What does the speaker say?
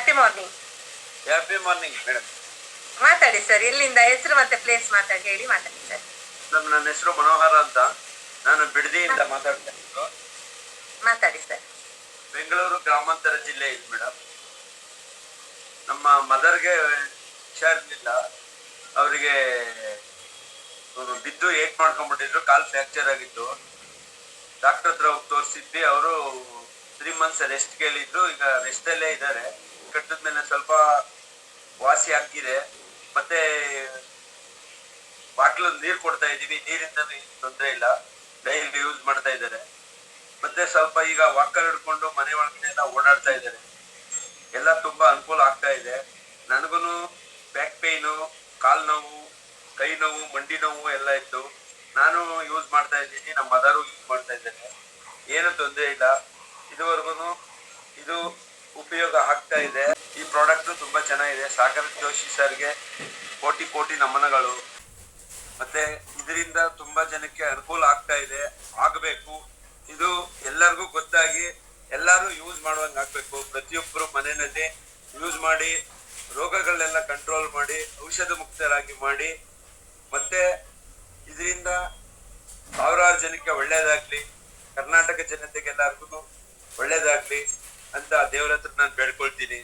Happy morning. Happy morning madam. ಮಾತಾಡಿ sir, ಎಲ್ಲಿಂದ? ಹೆಸರು ಮತ್ತೆ ಪ್ಲೇಸ್ ಮಾತಾಡಿ, ಹೇಳಿ ಮಾತಾಡಿ ಸರ್. ನನ್ನ ಹೆಸರು ಮನೋಹರ ಅಂತ. ನಾನು ಬಿಡದಿಯಿಂದ ಮಾತಾಡ್ತಾ ಇದ್ದು. ಮಾತಾಡಿ ಸರ್. ಬೆಂಗಳೂರು ಗ್ರಾಮಾಂತರ ಜಿಲ್ಲೆ ಇದೆ ಮೇಡಮ್. ನಮ್ಮ ಮದರ್ಗೆ ಹುಷಾರಿರ್ಲಿಲ್ಲ. ಅವರಿಗೆ ಬಿದ್ದು ಏಟ್ ಮಾಡ್ಕೊಂಡ್ಬಿಟ್ಟಿದ್ರು, ಕಾಲ್ ಫ್ರಾಕ್ಚರ್ ಆಗಿತ್ತು. ಡಾಕ್ಟರ್ ಹತ್ರ ಹೋಗಿ ತೋರಿಸಿದ್ವಿ. ಅವರು 3 months ರೆಸ್ಟ್ ಕೇಳಿದ್ರು. ಈಗ ರೆಸ್ಟ್ ಅಲ್ಲೇ ಇದ್ದಾರೆ. ಕಟ್ಟಿದ್ಮೇಲೆ ಸ್ವಲ್ಪ ವಾಸಿ ಆಗಿದೆ. ಮತ್ತೆ ಬಾಟ್ಲು ನೀರು ಕೊಡ್ತಾ ಇದೀವಿ. ನೀರಿಂದ ತೊಂದರೆ ಇಲ್ಲ, ಡೈಲಿ ಯೂಸ್ ಮಾಡ್ತಾ ಇದ್ದಾರೆ. ಮತ್ತೆ ಸ್ವಲ್ಪ ಈಗ ವಾಕರ್ ಹಿಡ್ಕೊಂಡು ಮನೆ ಒಳಗಡೆ ಎಲ್ಲ ಓಡಾಡ್ತಾ ಇದ್ದಾರೆ. ಎಲ್ಲ ತುಂಬಾ ಅನುಕೂಲ ಆಗ್ತಾ ಇದೆ. ನನಗೂನು ಬ್ಯಾಕ್ ಪೇಯ್ನು, ಕಾಲ್ ನೋವು, ಕೈ ನೋವು, ಮಂಡಿ ನೋವು ಎಲ್ಲ ಇತ್ತು. ನಾನು ಯೂಸ್ ಮಾಡ್ತಾ ಇದ್ದೀನಿ, ನಮ್ಮ ಮದರು ಯೂಸ್ ಮಾಡ್ತಾ ಇದ್ದೇನೆ. ಏನು ತೊಂದರೆ ಇಲ್ಲ. ಇದುವರೆಗೂ ಇದು ಉಪಯೋಗ ಆಗ್ತಾ ಇದೆ. ಈ ಪ್ರಾಡಕ್ಟ್ ತುಂಬಾ ಚೆನ್ನಾಗಿದೆ. ಸಾಗರ್ ಜೋಶಿ ಸರ್ಗೆ ಕೋಟಿ ಕೋಟಿ ನಮನಗಳು. ಮತ್ತೆ ಇದರಿಂದ ತುಂಬಾ ಜನಕ್ಕೆ ಅನುಕೂಲ ಆಗ್ತಾ ಇದೆ, ಆಗಬೇಕು. ಇದು ಎಲ್ಲರಿಗೂ ಗೊತ್ತಾಗಿ ಎಲ್ಲರೂ ಯೂಸ್ ಮಾಡುವಂಗ ಆಗ್ಬೇಕು. ಪ್ರತಿಯೊಬ್ಬರು ಮನೆಯಲ್ಲಿ ಯೂಸ್ ಮಾಡಿ ರೋಗಗಳನ್ನೆಲ್ಲ ಕಂಟ್ರೋಲ್ ಮಾಡಿ ಔಷಧ ಮುಕ್ತರಾಗಿ ಮಾಡಿ. ಮತ್ತೆ ಇದರಿಂದ ಸಾವಿರಾರು ಜನಕ್ಕೆ ಒಳ್ಳೇದಾಗ್ಲಿ, ಕರ್ನಾಟಕ ಜನತೆಗೆಲ್ಲರಿಗೂ ಒಳ್ಳೇದಾಗ್ಲಿ ಅಂತ ದೇವರ ಹತ್ರ ನಾನು ಬೇಡ್ಕೊಳ್ತೀನಿ.